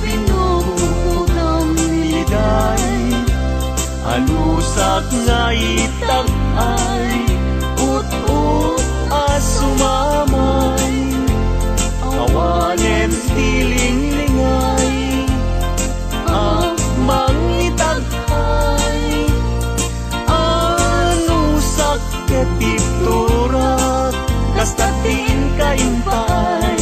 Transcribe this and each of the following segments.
pinuputang liday, halusak nga itag ay ut-ut asumamay, awanen tiling-lingay, mangitaghay, anusak ketiturat, kastatin kaimpay.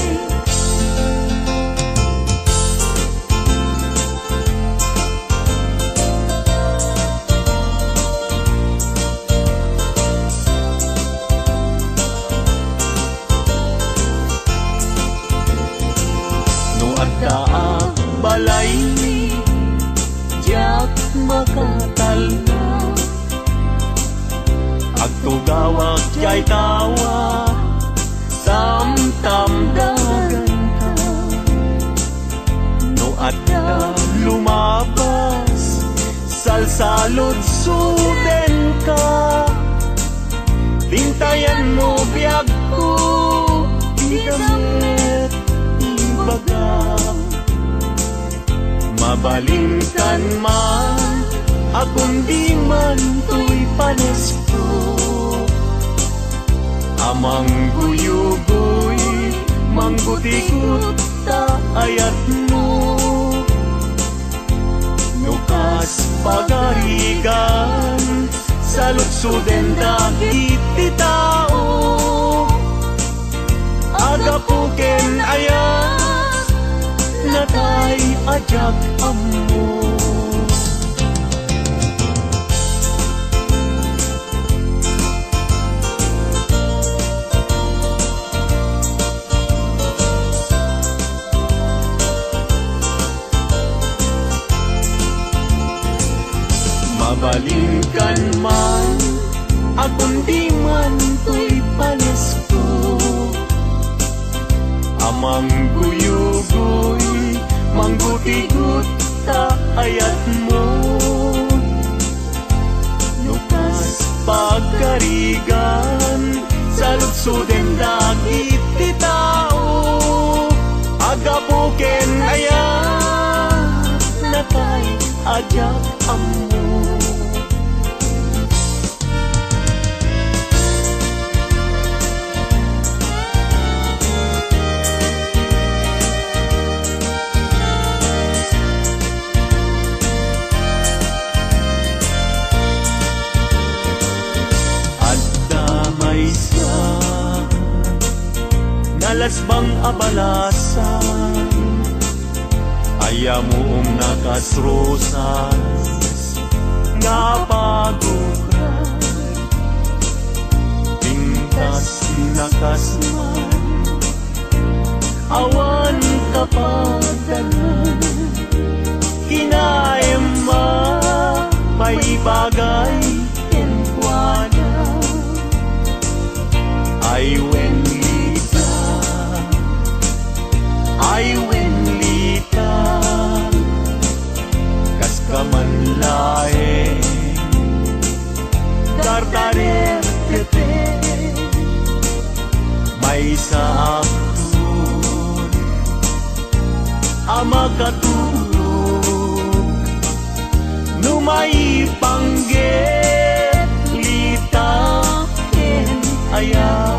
Balay jak makatalna, agtugawak jay tawa, samtam dagan ka. No adda lumabas, salsalot suden ka, tintayan mo biyag ko, igamit ibaga. Mabalingkan man, akong di man to'y panesko, amang guyugoy, manggutikot ta ayat mo. Nukas pagarigan, sa lutsuden dagit ti tao, agapuken ayat, natay ajak ammo. Mabalingkan man, akong di man to'y panesko, amang guyugoy, mangguti-gut ta ayat mo. Nukas pagkarigan, sa lutsuden dagit ti tao, agapuken ayat, natay ajak ammo. Nalasbang abalasan, ayamuong nakasrosas, nga pagukran, tingkas nakasman, awan kapadanan, kinaema may bagay kenkwana, ay wenlita, kas kamanlae, dardarer tete, may saakton, amakatulog, numay pangget, litaken ayat.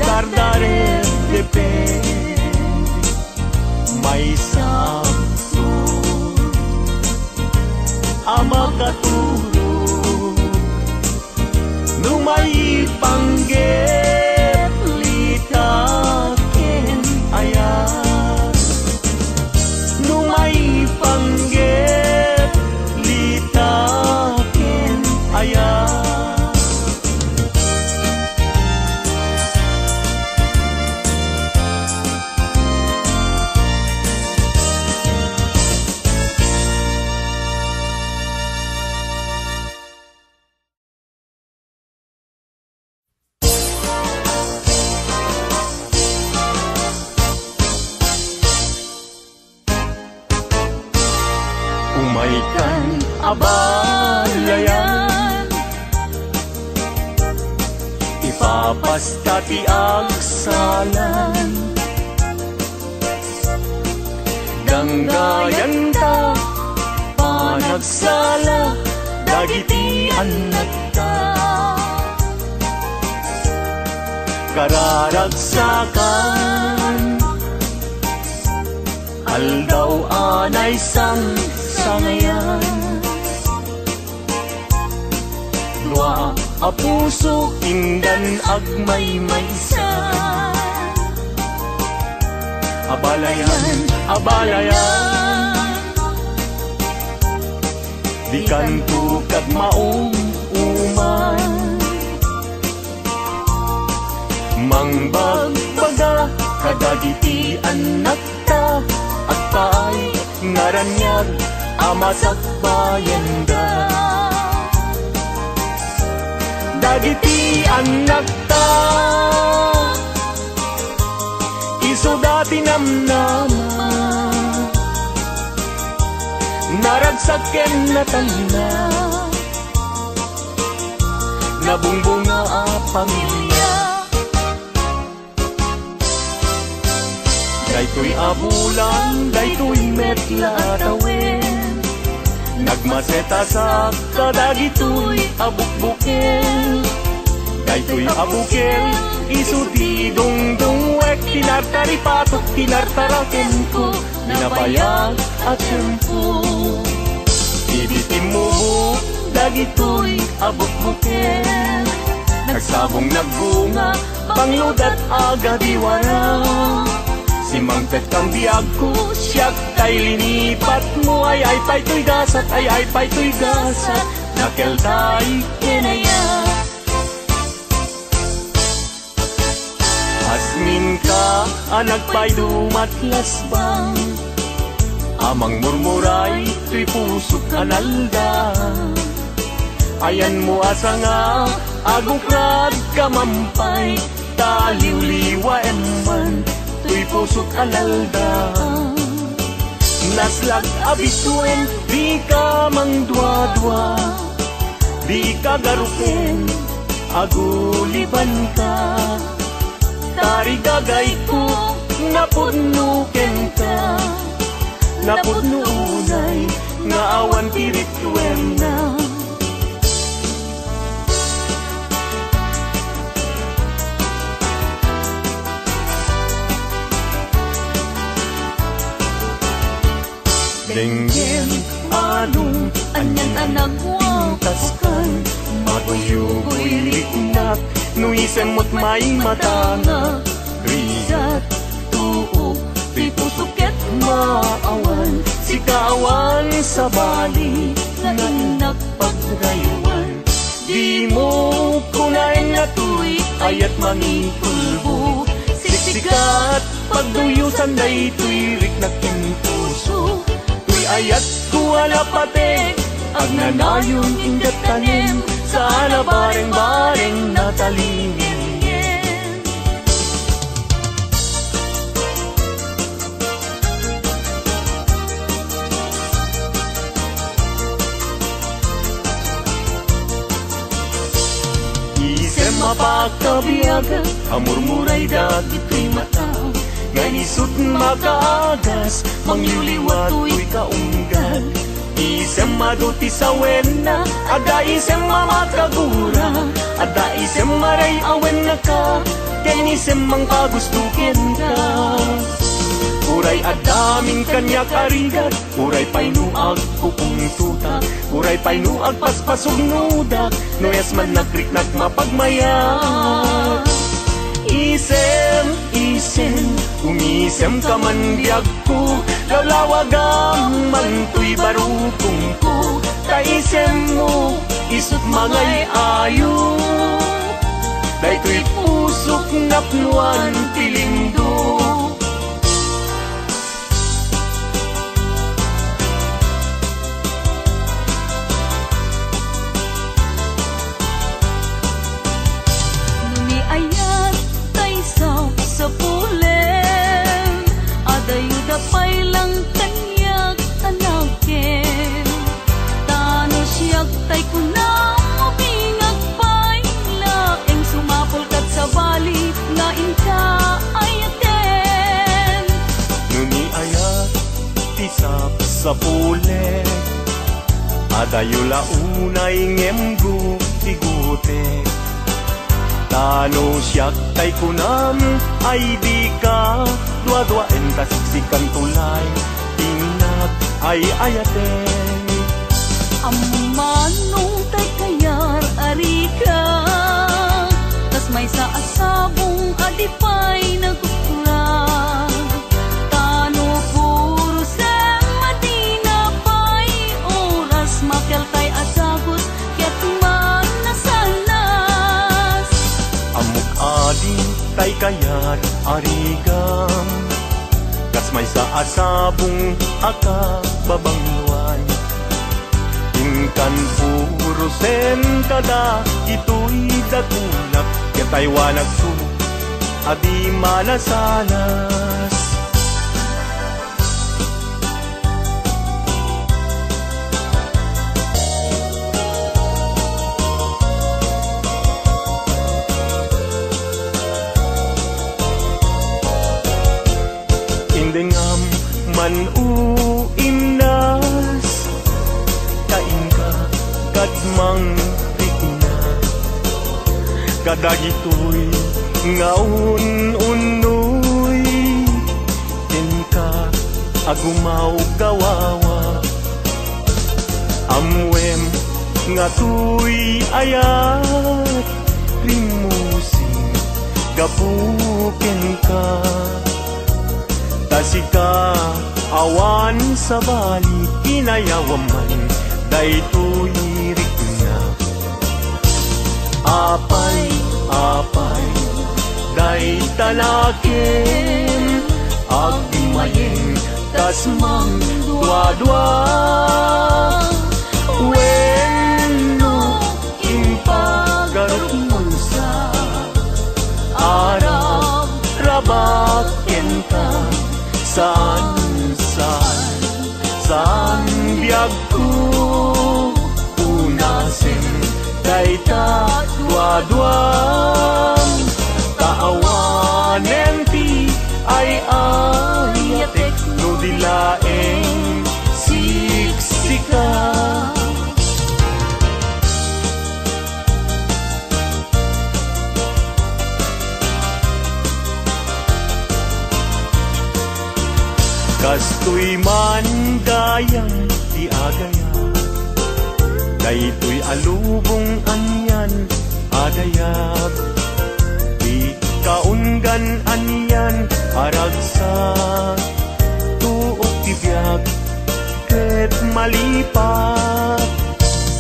Dardarer depende, may samsun, amakatulog, numay pangget, litaken ayat, numay pangget, litaken ayat. Day kan abalayan, ipapastati agsalan. Ganggayan ta panagsala, dagiti anak ta. Kararagsakan aldaw anay sangayan. Dua a puso indan agmaymaysa, abalayan, abalayan. Di kanto kag mauman, mangbagbaga kadagiti anak ta, at paay ngaranyag amasak bayan da. Dagiti anak ta iso dati namnama, naragsaken na tanda, nabungbunga a pamilya. Daytoy abulan, daytoy metla atawin, nagmaseta sa kadagitoy abukbukel. Daytoy abukel, isuti dungdungwek, tinartaripatok, tinartaraken ko, binabayag at tempo. Ibitim mo, dagitoy abukbukel, nagsabong nagbunga, pangludat aga diwara. Si Mangpet kang biyag ko, siyak tay linipat mo, ay pa'y gasat, ay pa'y gasat, nakel tay kinaya. Asmin ka, anak pa'y dumatlas bang, amang murmuray, tuy pusok analda. Ayan mo asa nga, agukrad kamampay, taliw-liwa eman, tuy pusok alalda. Naslag abisuen, di ka mangdwa-dwa, di ka garuken, aguliban ka. Tarigagay ko, napudnuken ka, napudnunay, nga awan tiritwem na. Denggen anong Anyan anak taskan, matuyugoy riknak, nuisem mo't may matanga. Rizat tuok, di pusuket Maawan, si kaawan sa bali, nga inak pagrayuan. Di mo kunain na tuy, ayat mangipulbo, siksikat, pagduyusan day tuy riknak in puso. Tuy ayat kuwala pate, agnanayon indat tanim, sana bareng-bareng natalingin. Isem mapagkabiyaga, amurmuray dagito'y mataw, ganisut makaagas, mangyuliwat tuy kaunggal. Isem maduti sa wena, ada isem mamakagura, ada isem maray awen na ka, ken isem mang pagustukin ka. Uray adaming kanya karigat, uray painuag kupungtuta, uray painuag paspasog nudak, noyas man nagriknak mapagmayag. Isem, umisem ka man biyag ko, lawlawagam man tuy barukong ko. Kaisem mo, isut mangay ayo, daytoy pusok napnuan pilindo. sa pulem, adayuda pay lang kanyak anaken. isap sa pulet. Adayo launay ngemgu tigutek. Tano siyak tay kunam ay di ka dua-duaen kasiksikan tulay. Tingnak ay ayaten. Amanong tay kayar arika, tas may sa asabong adipay nagkukurang. Tano puro sa Madina pa'y oras makel tay asagos ket man nasanas. Amok adin tay kayat arigam, kas may sa asabong aka babangluan. Tingkan puro sentada ito'y dakulak, ketay wanag su adi malasanas. Indengam man uimnas, kain ka kadmang rikna. Kadagitoy ngaun unoy, ken ka agumaw gawawa. Amwem nga tuy ayat rimusing gapuken ka. Tasika awan sa bali inayawaman daytoy rikna. Apay day tanaken agmayeng tasmang dua-dua. Wenno impagaruton sa arab rabaken ka. Saan biyag ko unasin dayta dua-duam. Taawanen ti ay ayatek no dilaeng siksika. Kastoy man gayang di agaya, daytoy alubong anyan adayag. Di kaunggan anyan aragsa, tuok tibiyag ket malipat.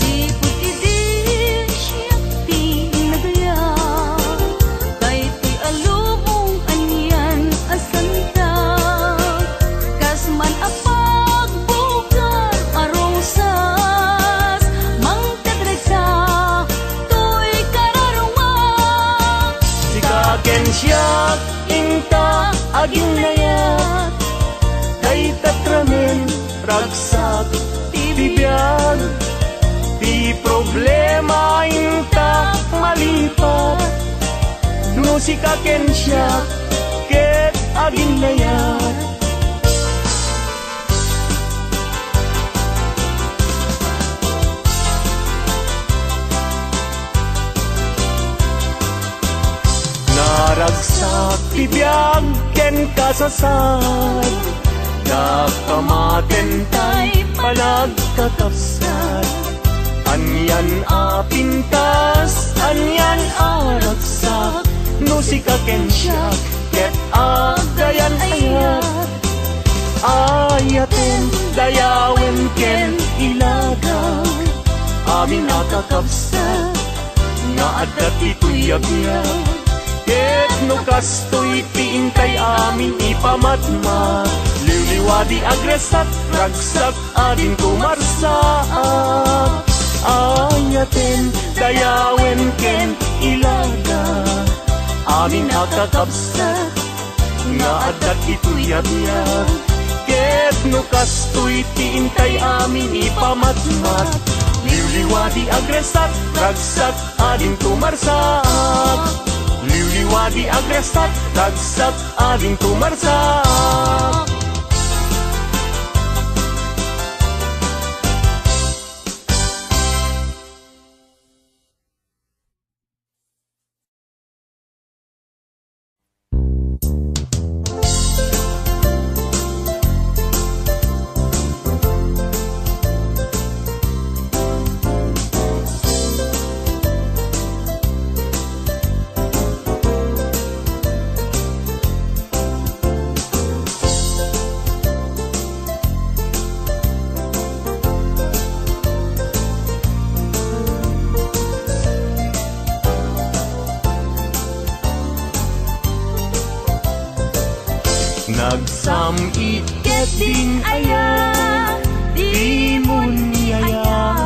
Sipot idin siyak di nagaya, daytoy alubong anyan asanta. Man apag bukar arosas, mangkadragsa to'y kararunga. Sikaken siyak ingta aging nayat, day tatramen ragsak tibiyag. Di problema ingta malipat, no sikaken siyak ket aging nayat. Naragsak tibiyag ken kasasad, dakamaten tay palagkatapsat. Anyan apintas, anyan aragsak, no sikaken siyak ket agayan ayat. Ayaten dayawen ken ilaga, amin akakapsat nga adat ito'y abiyag. Ket no kastoy tiintay amin ipamatma, liwliwadi agresat ragsak adin kumarsaak. Ayaten dayawen ken ilaga, amin akakapsat nga adat ito'y abiyag. Ket no kastoy tiintay amin ipamatmat, liwliwadi agresat ragsak adin kumarsaak. Liwliwadi agresat ragsak ading tumarsak. din aya, di mo niyaya.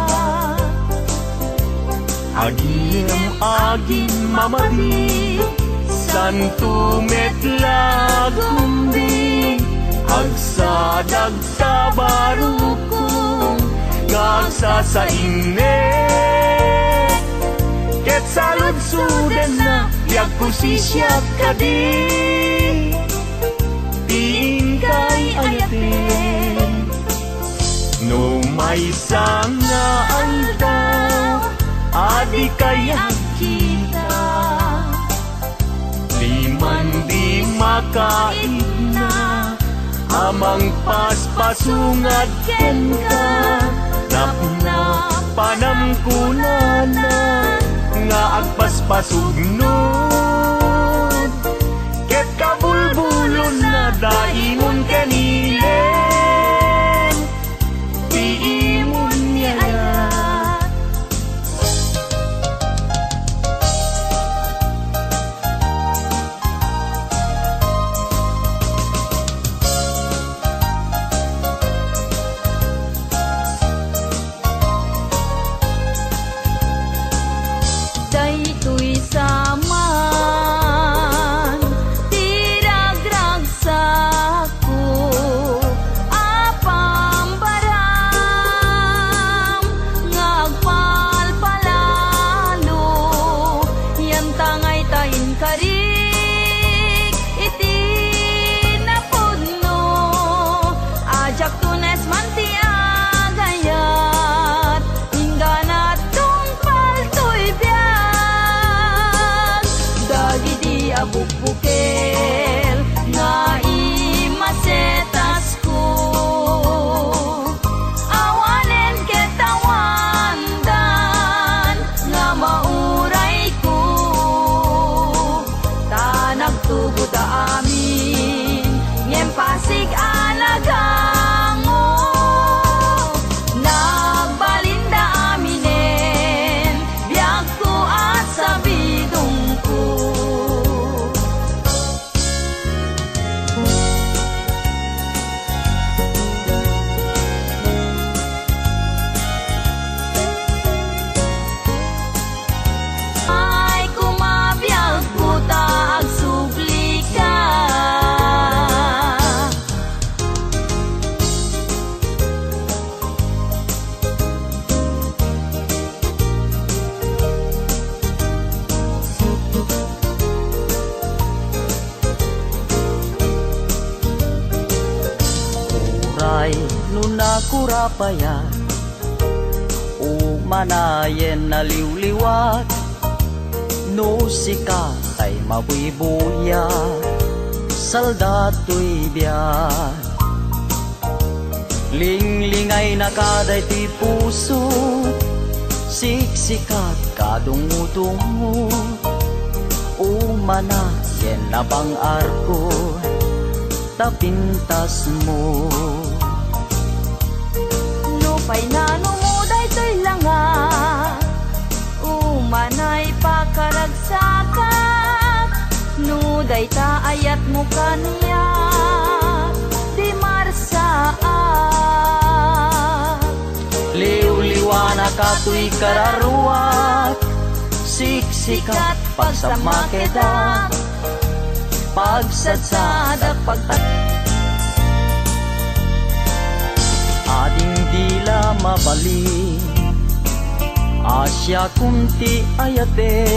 Agim agin mamadi Santo metla gumbing Agsadag sa barukong Gagsa sa init Ket salud suden na Yag kusisyak ka di Tiin kay ayatin No may sanga aldaw Adi kaya kita Liman di makain na Amang paspasungad ken ka Napna panamkunana Nga agpaspasugnod Ket kabulbulon na daimon kanilen Tiimon niya Daytoy saman tiragrag sako apambaram ngagpalpalalo yan tangay tahin karik iti napudno ajak tunes mantiagayat ingganat tungpal to'y biag dagiti abukbukel nga imasetas ko awanen ketawandan nga mauray ko ta nagtugot amin ngem pasig anagango nagbalinda aminen biag ko at sabidong ko ay kumabiyag ko ta agsuplika Uray nuna kurapaya Umanayen na liwliwat No sika kay mabuibuya Saldato'y biyak Linglingay na kaday ti puso Siksikat kadungo-dungo Umanayen na bang arko Tapintas mo Nupay na numuday to'y langa Umanay pakaragsakat Nuday ta ayat mo kaniya Di marsaat Liw-liwana ka to'y kararuat Siksikat pagsamakedak Pagsatsadak pagtat Ading dila mabali Asya kunti ayate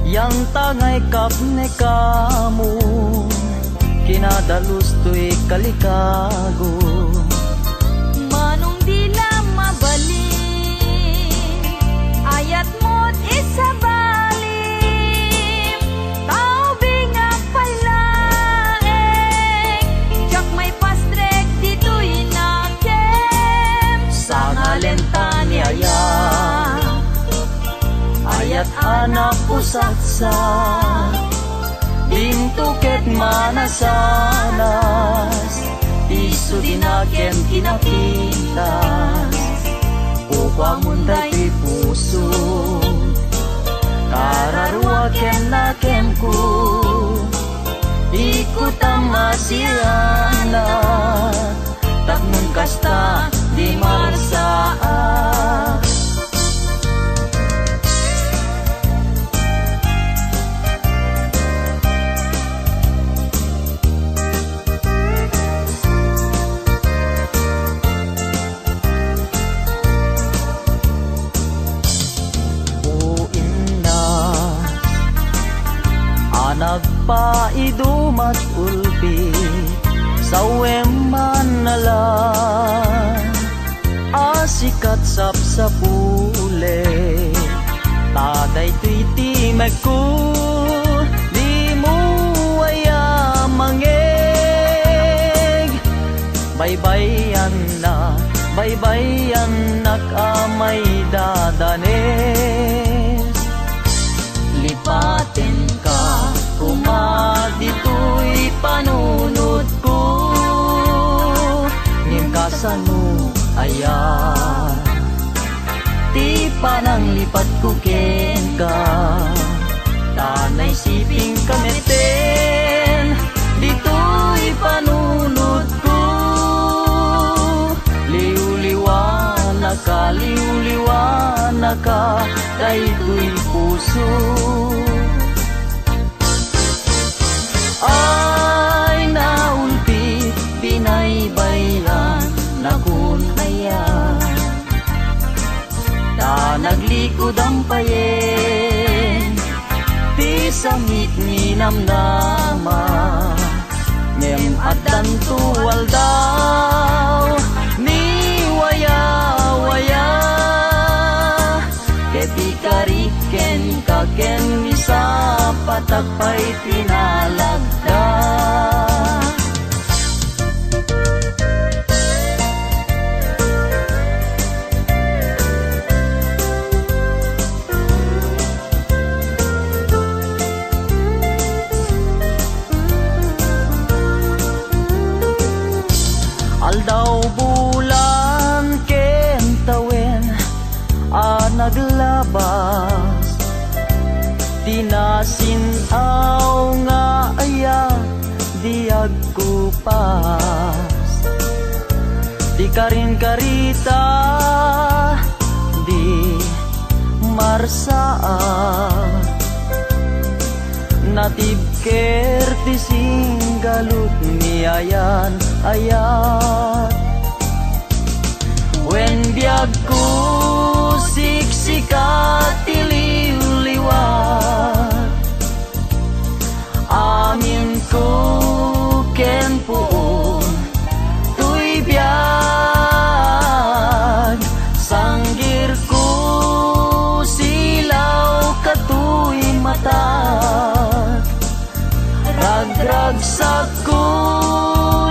Yang tangay kapne kamu Kinadalus to'y kalikago Manong di na mabali Ayat mo't isabalim Tao bingak palaeng Diyak may pastrek dito'y nakem Sa ngalenta ni Aya Ayat anak pusaksa Dintuket manasanas Isu dinaken kinapintas Upang munday ti puso Kararwa ken nakem ko di ko tamasirana takmun kasta di marsaa. Nagpaidumat ulpi sawem manalan asikat sapsapule taday tuiti magku di mo aya mangeg baybayan na kamay dadanes lipaten ka kumadito'y panunod ko ngim kasano ayan ti panang lipat ko ken ka tanay siping kameten dito'y panunod ko liwliwana ka dayto'y puso ay naulpi binaybayan na kun ayan ta naglikod ang payen ti sangit ni namnama ngem addan tuwal daw ni waya keti kariken kaken bisa patakpay tinalagda. Aldaw bulan ken tawen naglabas tinasinaw nga aya diag kupas di karin karita di marsaa natib kerti singgalut ni ayan wen biag ko siksikat tiliw-liwat amin ko ken puon tuy biag sanggir ko silaw katuy mata ragragsak ko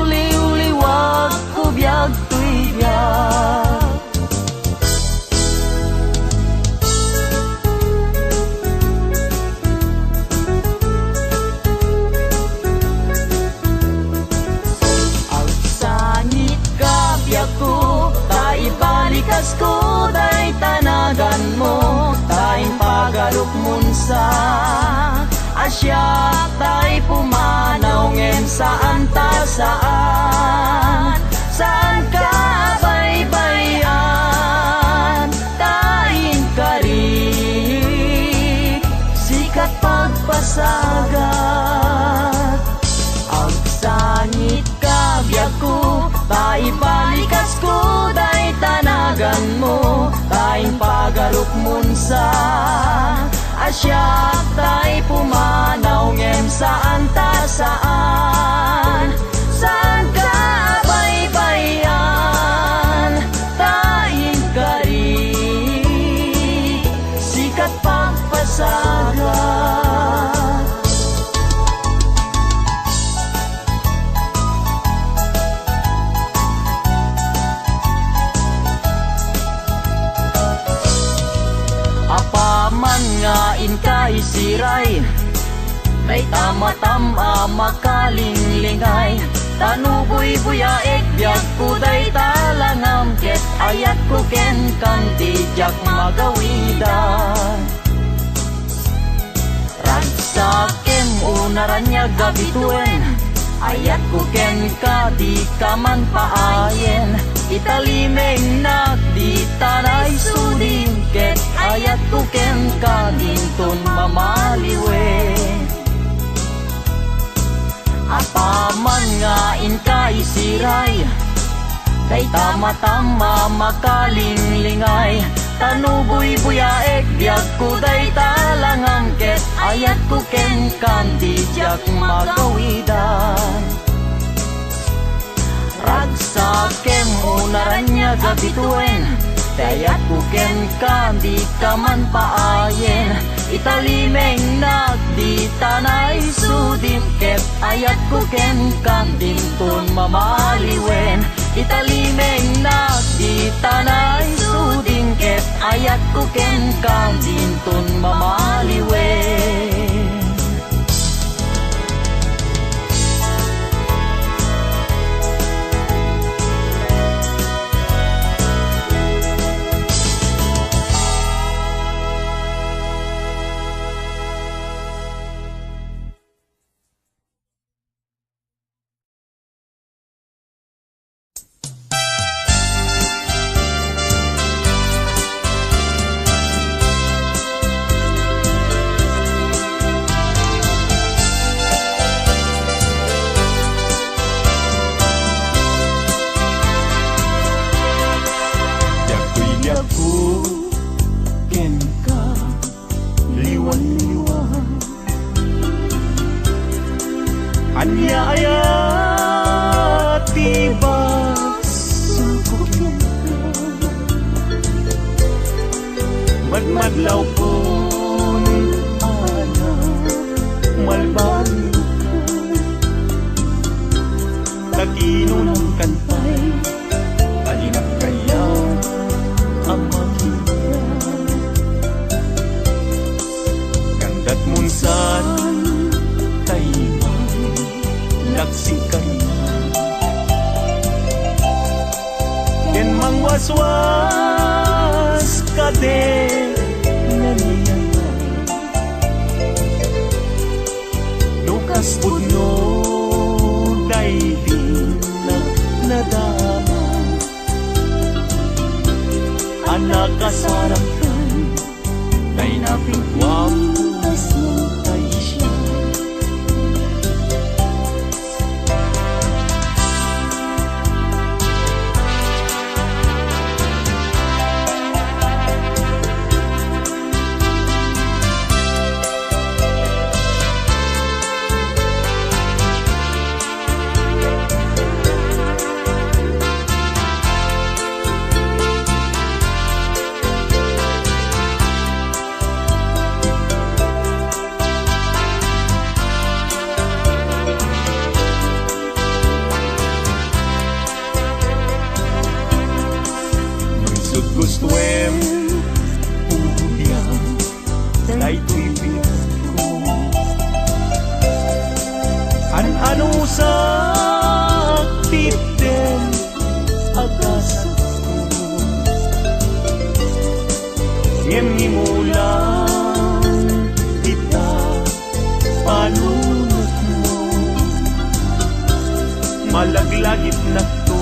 liw-liwag ko biag tuy biag balikas ko day tanagan mo tayong pagaruk munsa asya tay pumanaw ngem saan ka baybayan tayong kari sikat pagpasagat agsangit ka biag ko tay balikas ko day tanagan mo tayong pagaruk munsa asyak tay pumanaw ngem saan ka baybayan tayong kari sikat pagpasagat. Apaman nga inkay siray may tama-tama makalinglingay tanuboy buyaek biag kuday talangam ket ayat ko ken kang tijak magawidan ragsakem unaranya gabituen. Ayat ko ken ka di ka man paayen. Italimeng nak di tanay sudin. Ket ayat ko ken ka dinton mamaliwen. Apaman nga inka isiray, kay tama-tama makalingling-ay. Tanuboy buyaek biag ko day talangam. Ket ayat ko ken kandi jak magawidan. Ragsakem unaranya gabituen. Ayat ko ken kandi ka man paayen. Italimeng nak di tanay sudim. Ket ayat ko ken kandim ton mamaliwen. Italimeng nak di tanay sudim. Ket ayat ko ken kandim ton mamaliwen. Madlaw po ni ana malbang takinon ng kantay alinak kaya ang makita kandat munsan taimang laksikan ken mangwaswas kade Lukas puno day din nadama. Anak kasarakan day napigwapas ng tayo siya. Gustuem ubiyang day tuibig ko ano sa titen agas ko ngimulang kita palunod mo malaglagit na to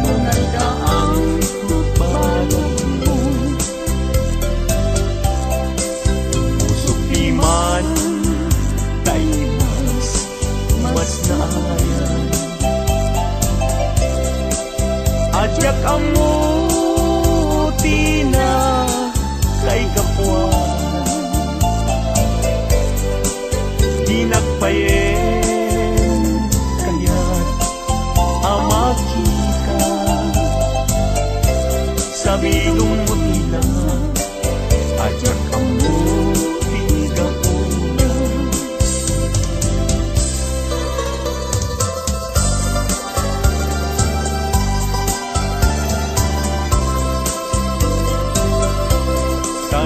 nung nagdaang man tayo mas naayan adyak amuti na kay kapuan di nagpayen kaya't amakita sabidong mutila adyak amuti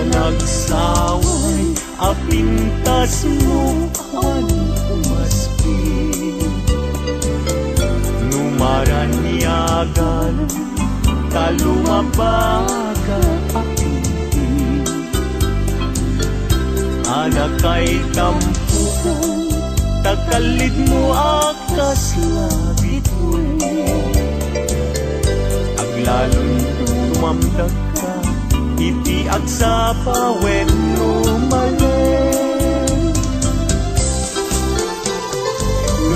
nagsaway apintas mo ang umaspi numaranyagan talumabaga apinti anak kay tampukan takalid mo akas labit mo. Aglalon tumamdag ka, iti agsapa when lumalen.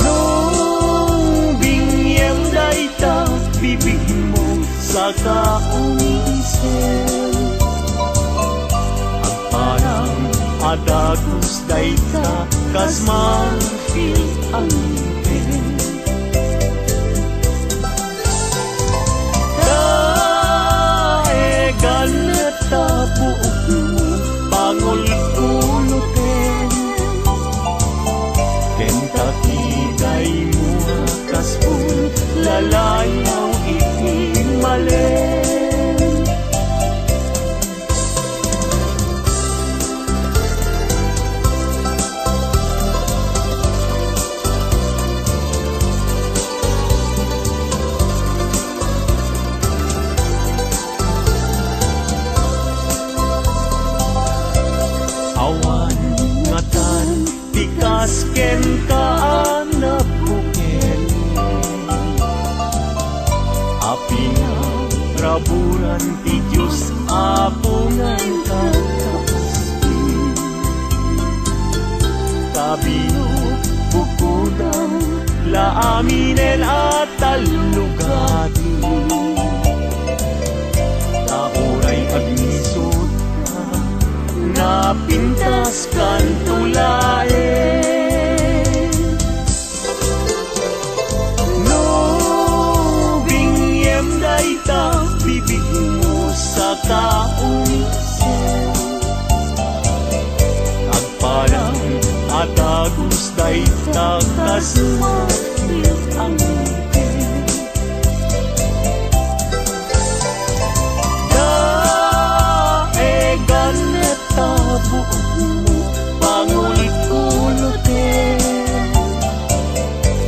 Nung bingyem dayta, bibig mo sa kaungisem. Agparang adagos dayta, kas marfil ang ngipin. Daegan ta buok mo, pangol kulutin. Kentucky day mo kaspul, lalayaw itimalen. Awan ngatan tikas ken kaanak buken. Api nga raburan ti Diyos apungan kakaspi. Kabino bukudang laaminen at talugati. Tauray agnisot ka, napintas kan tulaen. No bingyem dayta, bibig mo sa kaungisem. Agparang atagos dayta, kas marfil ang ngipin. Daegan ta buok mo, pangol kulutin.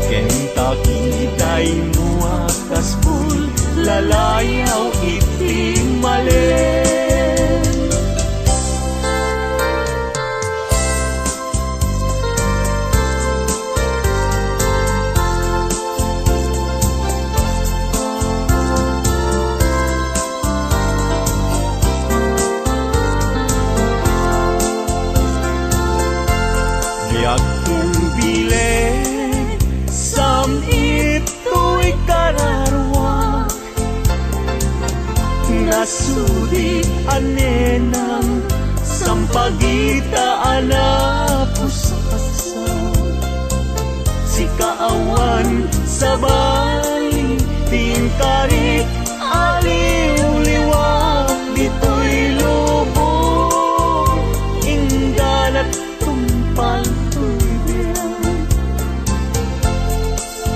Kentucky day mo akas bul, lalayaw itimalen. Biag kong bileg, sam ito'y kararwak. Nasudi anenang, sampagita anapusasa. Si kaawan sa bali, tingkarit aliw-liwak. Dito'y lubong, inggan at tumpal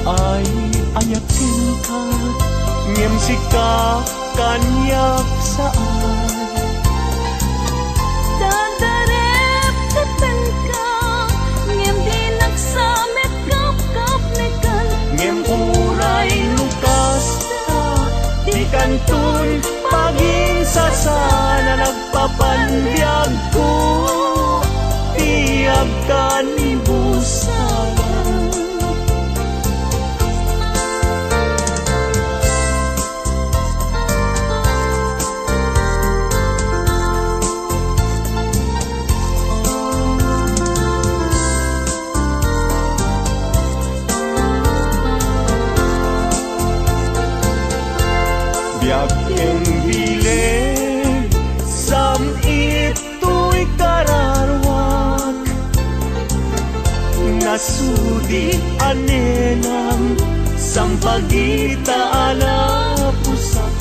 ay ayakin ka, ngem sika kanyak saan. Dadarep teten ka, ngem di nagsamet kap-kap nekan. Ngem uray lukas ta, di kantun paging sasana nagpapanbiag ko. Tiyag ka ni busalan. Biag keng bileg, sam ito'y kararwak. Nasudi anenang, sampagita anapusaksan.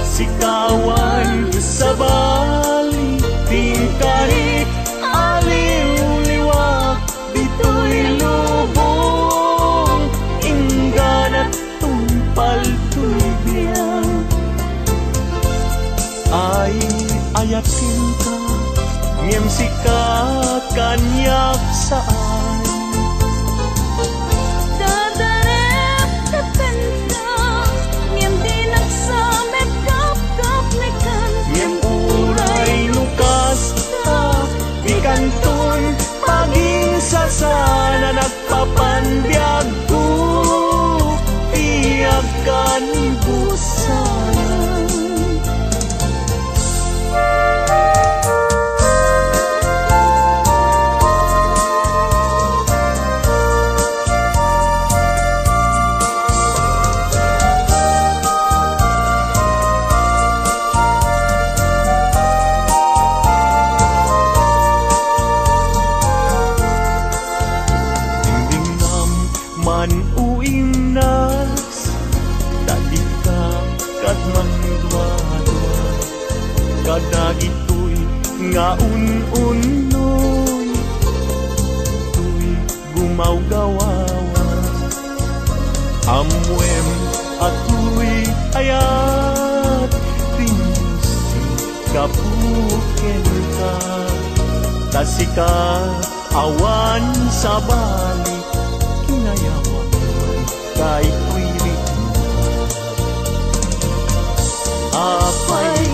Sikawan sa bali, tingkarit aliw-liwak. Dito'y lubong, inggan at tumpal tuibiyang. Ay ayakin ka, ngem sika kanyak saan. Dadarep teten ka, ngem di nagsamet kap-kap nekan. Ngem uray lukas ta, di kantun paging kan busayang. Man uing nas tadi ka kat mandwa-dwa kadagitoy nga un-unoy tuy gumaw-gawawa amwem atoy ayat pinusi kapuken ka tasika awan sa balik kinayawan kay kuirit mo. Apay,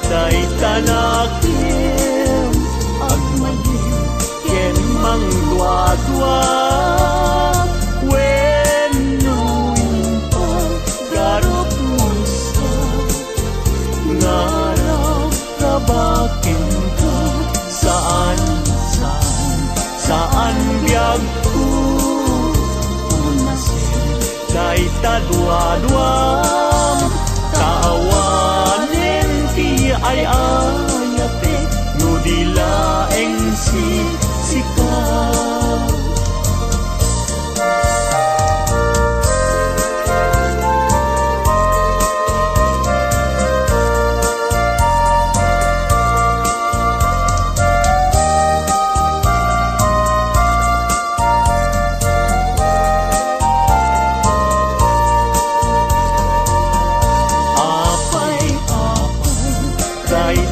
kay tanakim agmagin ken mang dua-dua wenuin pang garot musa ngaraw kabakin ka saan biyag ko unasin kay tadwa-dwam kaawanin ti ay ayate no dilaeng sikaw.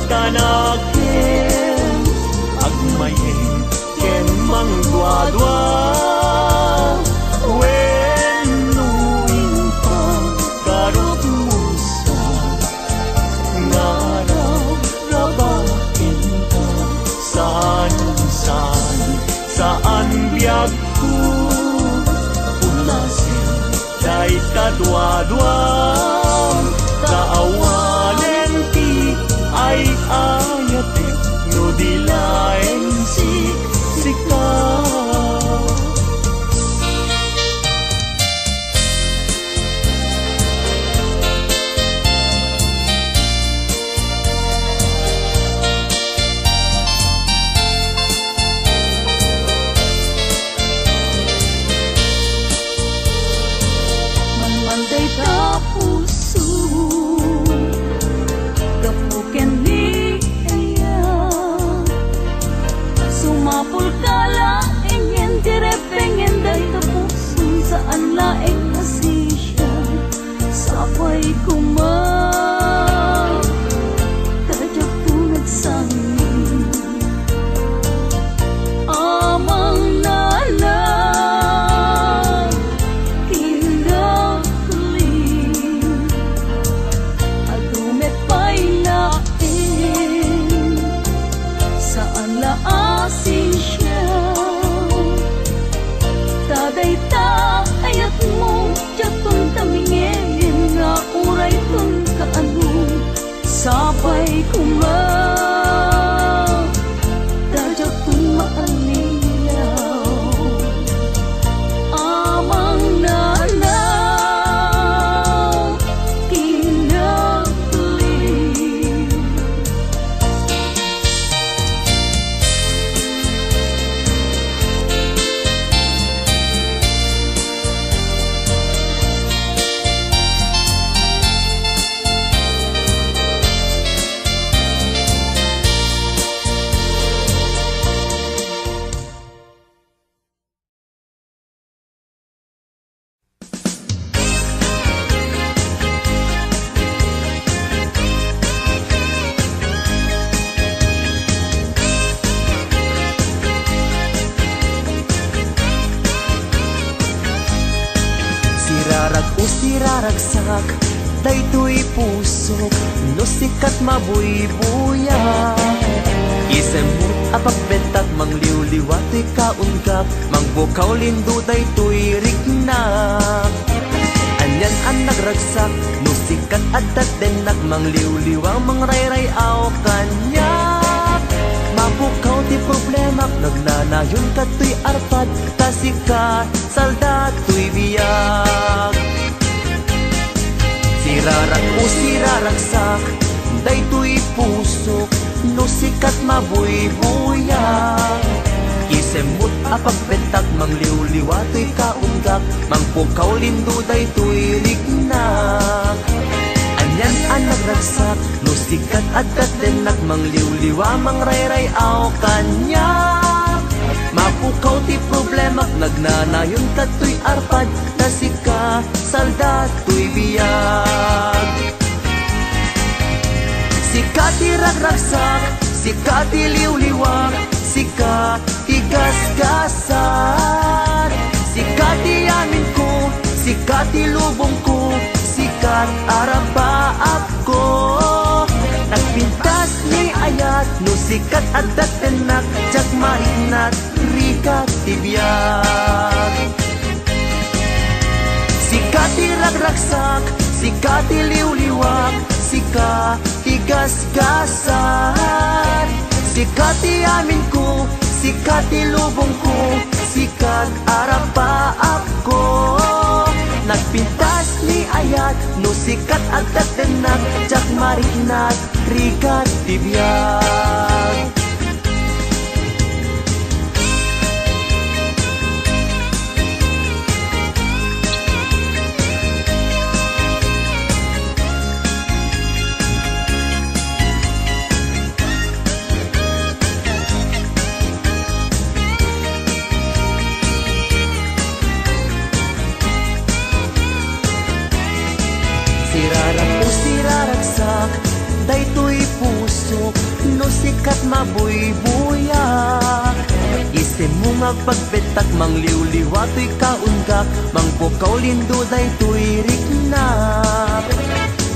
Tanakin agmayin ken mang dua-dua wenuin pang karot musa ngaraw rabakin ka saan biyag ko ulasin kay kadwa-dua kaawanen ti ay ayate no dilaeng sikaw. Manday ta puso kapuken ni aya sumapul kala ingin direpengin day tapusun saan laeng asisya sapay kuma tajak tunag sangin amang nana asin siya taday ta ayat mo jatun tamingin nga uray tun kaano sabay kuma tajak tun maaliyaw amang nanaw kinakli. Siraragsak daytoy pusok no sikat mabuybuya isemut apagbentat mangliwliwati kaungkap mangbukaw lindo daytoy rikna nagragsak no sikat adat den nagmangliw-liwang mangrayrayaw kanyak mapukaw ti problema nagnanayon katoy arpad kasika saldatoy biyag sirarak o siraragsak daytoy pusok no sikat mabuybuyak isemut apagpetak mangliw-liwa to'y kaunggak mangpukaw lindo daytoy rignak anyan ang nagragsak no sikat adat den nagmangliw-liwa mangrayrayaw kanyak mapukaw ti problema nagnanayon katoy arpad kasika saldatoy biyag sika ti ragragsak sika ti liw-liwak sika ti gasgasan sika ti amin ko sika ti lubong ko sikat arapaap ko nagpintas ni ayat no sikat adat tenak jak marinat rikat ti biyag sika ti ragragsak sika ti liw-liwak sika ti gasgasan sikat ti amin ko sikat ti lubong ko sikat arapaap ko nagpintas ni ayat no sikat adat tenak jak marinat rikat ti biyag sirarak o siraragsak daytoy pusok no sikat mabuybuyak isem mo magpagpetak mangliw-liwa to'y kaunggak mangpukaw lindo daytoy rignak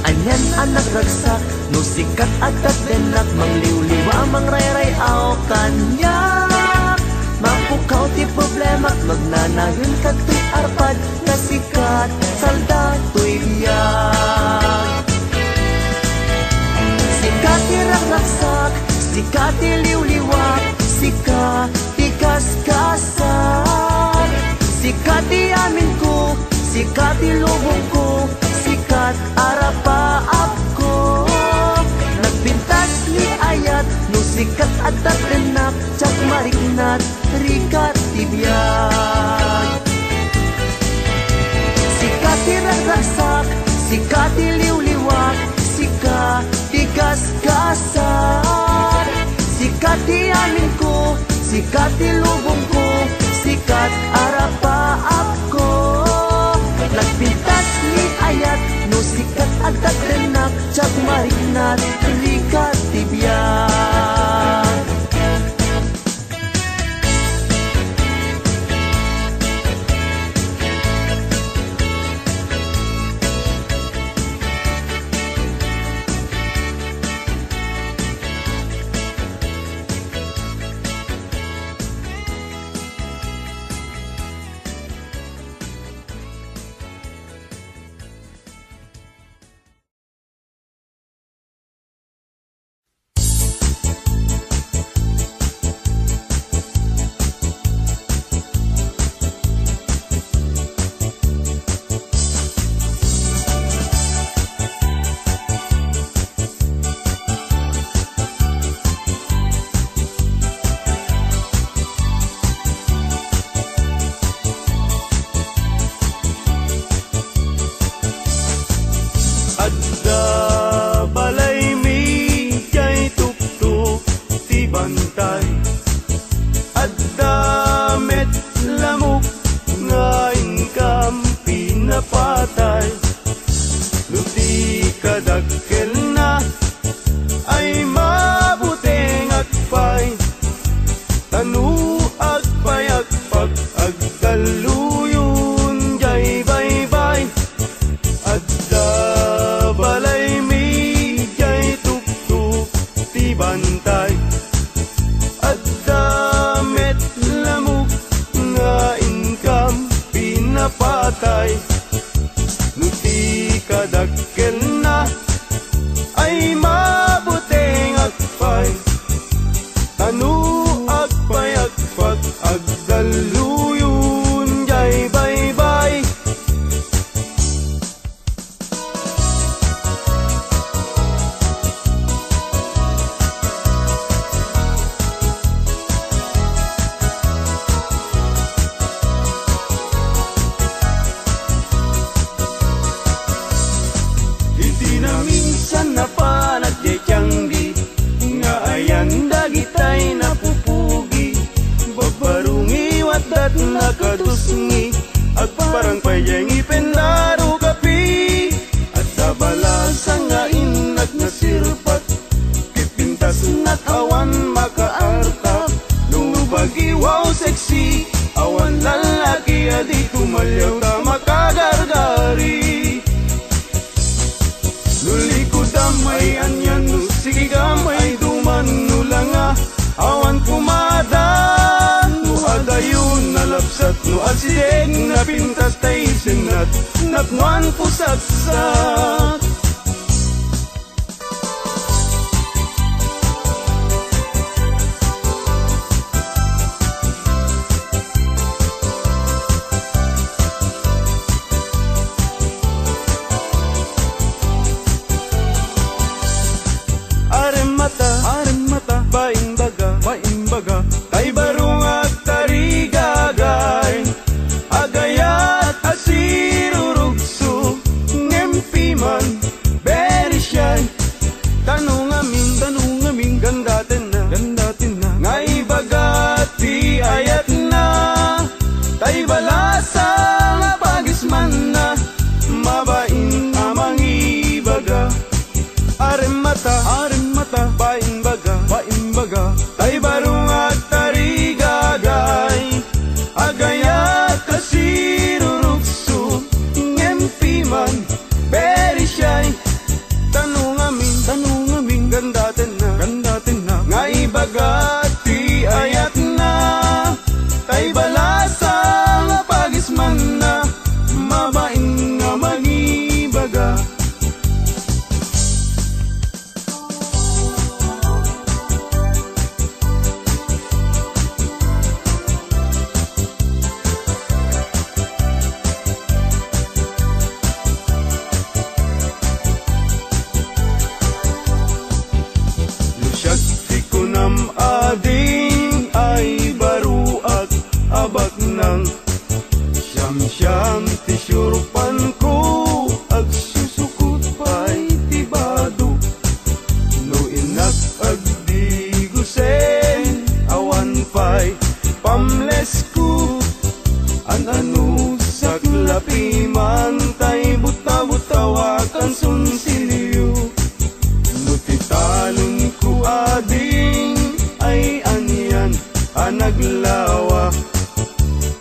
anyan ang nagragsak no sikat adat denak mangliw-liwa mangrayrayaw kanyak mapukaw ti problema magnanayon katoy arpad kasikat saldatoy biyag sika ti ragragsak sika ti liw-liwak sika ti gasgasan sika ti amin ko sika ti lubong ko sikat arapaap ko nagpintas ni ayat no sikat adat tenak jak marinat rikat ti biyag sika ti ragragsak sika ti liw-liwak sika ti gasgasan sika ti amin ko sika ti lubong ko sikat arapaap ko nagpintas ni ayat no sikat adat tenak jak marinat rikat ti biyag dakkel na ay mabuting agpay. Tanu agpay agpag agdaluyon jay bye-bye. Hindi na minsan napanag jay tiyanggi, nga ayan dagitay napupugi. Babarungi wadat nakatusngi, at parang payay ngipin laro kapi. At sa balasang nga inag na sirpat, kipintas na't awan makaartap. Lubagi wow sexy, awan lalaki adi kumalyaw ta makagargari. Luli ko damay anyan no sige gamay duman no langa awan kumadan no adayon nalapsat no asideg na pintas tay sinat natnuan pusaksak. Aremata, baimbaga, tay barong at tarigagay, agayat asirurugso, ngempiman, very shy. Tanong amin, gandatin na, ngay bagati ayat na, tay balasa nga pagisman na, mabain amang ibaga. Aremata, baimbaga, tay barong at tarigagay, agayat kasirurugso, ngempiman, very shy. Tanong amin, gandatin na, ngay bagati ayat na, tay balasa nga pagisman na, mabain nga magibaga. Lusyag ko nam ading ay baruag abak nang siyam tisyurpan ko ag susukot pa'y tibado no inak ag di gusen awan pa'y pamles ko an anu saklapi man tay buta-butawakan sunsilyo. Talon ko ading ay anyan anaglawa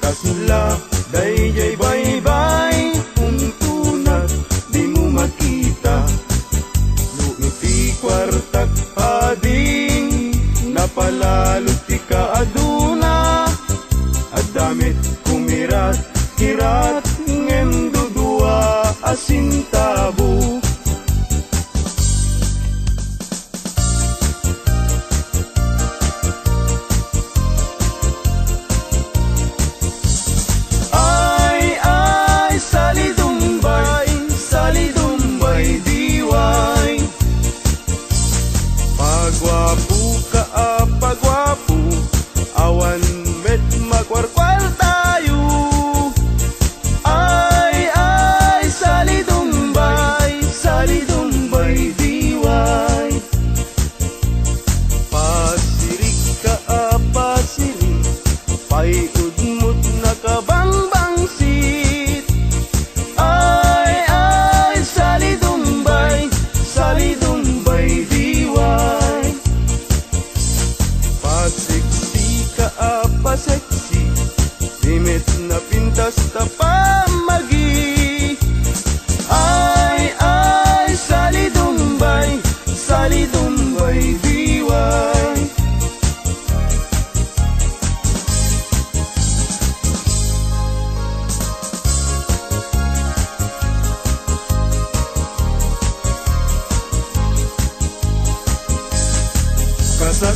kasla dayjay bye-bye untunat di mo makita luiti kwartak ading napalalot ti kaaduna at damit kumirat kirat ngem dudua.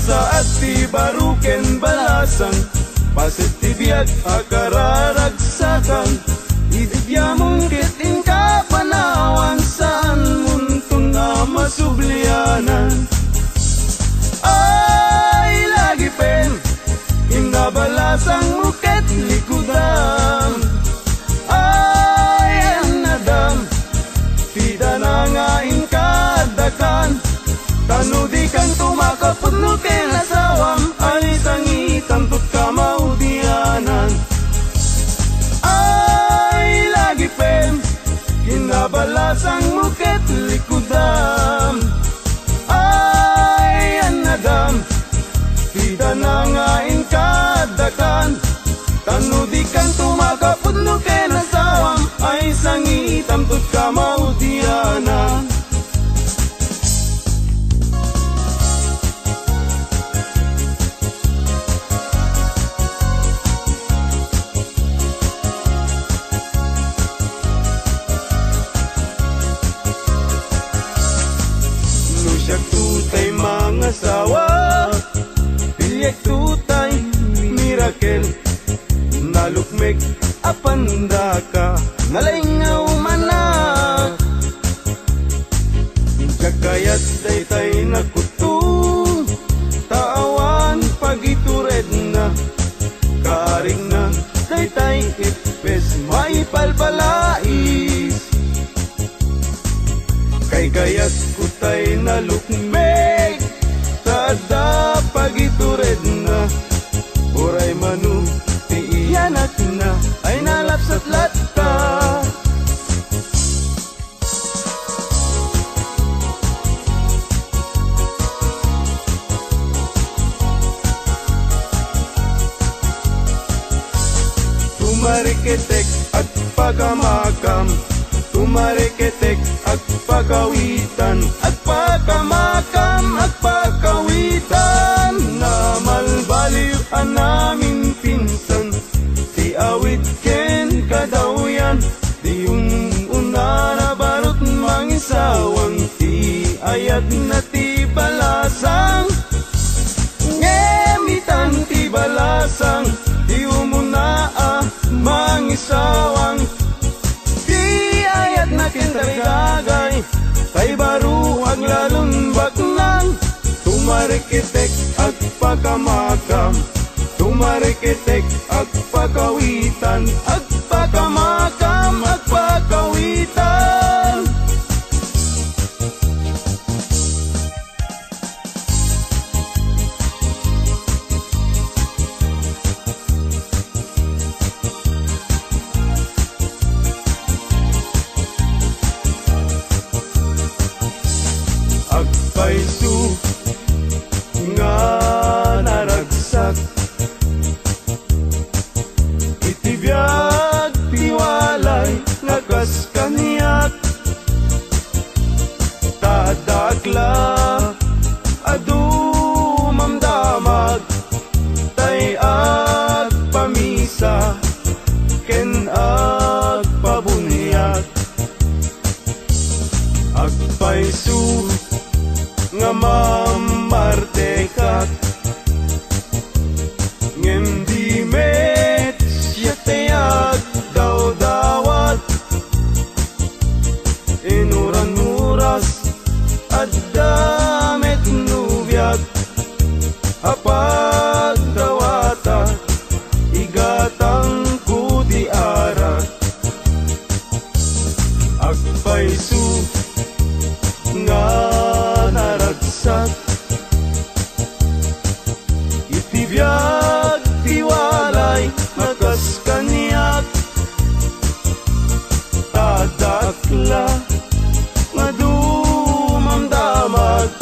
sa at ti baruken balasan, pasitibiyag akararagsakan, ibigyamong kiting kapanawan, saan muntong na masublianan. Ay lagi pen, inabalasang muket likudan. Ay anadam, tida na nga inkadakan, tanudi kang tumakapod no kinasawam, ay sangitan tut kamaudianan. Ay lagi pen, kinabalasang muket likudan. Ay anadam, tida na nga inkadakan, tanudi kang tumakapod no kinasawam, ay sangitan tut kamaudianan. Siyak tutay mga sawa, pilyak tutay mirakel, nalukmek apanda ka, nalingaw manak. Kakayat daytay nakutung, taawan pagitured na, karing na daytay ipes, may palpalais. Kay kayat kutay na lukmek, tada pagitured na, uray manu ti iyanak na, ay nalapsat latta. Tumariketek at pagamakam, tumariketek at pagawitan, at pagamakam at pagawitan, na malbaliw namin pinsan, ti awit ken kadawyan, ti yung una na barot mangisawang, ti ayat na ti balasang, ngemitan ti balasang, ti umuna mangisawang, nakintarigagay, kay baru ang lalong baknang, tumarikitek at pagamakam, tumarikitek at pagawitan, at pagamakam at pagawitan. Agpaisu nga naragsak, itibiyag tiwalay nakas kaniyak, tadakla adu mamdamag, tay ag pamisa ken ag pabunyak. Agpaisu nga mamartekat, ngem di met siya tayag daw dawat, inuran-uras at damit nubyag, apag dawata igatang kudi arat. Agpaisu nga naragsak, itibiyag tiwalay nakas kaniyak, tadakla nga dumamdamag,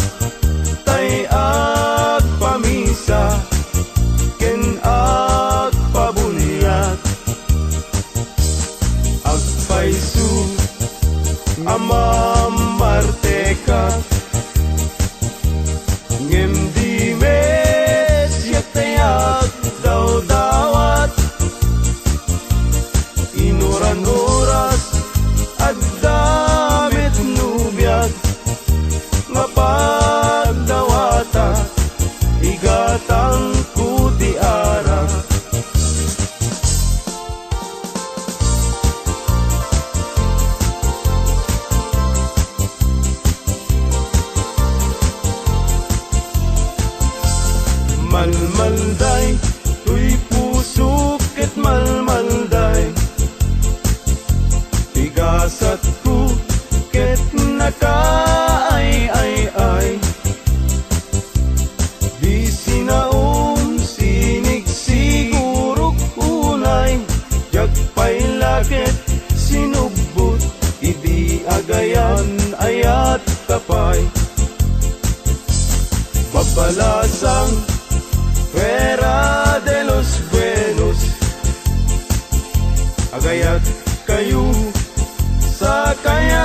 tay at pamisa ken at pabunyak. Agpaisu amamarteka, ngem di mes yatayag daw dawat, inuran-uras at damit nubyag, nga pagdawata Lasat ko ket nakaay-ay-ay Di sinaom sinig siguro unay Jagpay lakit sinubot Idi agayan ayat kapay Babalasang Fuera de los buenos Agayat kayo sa kaya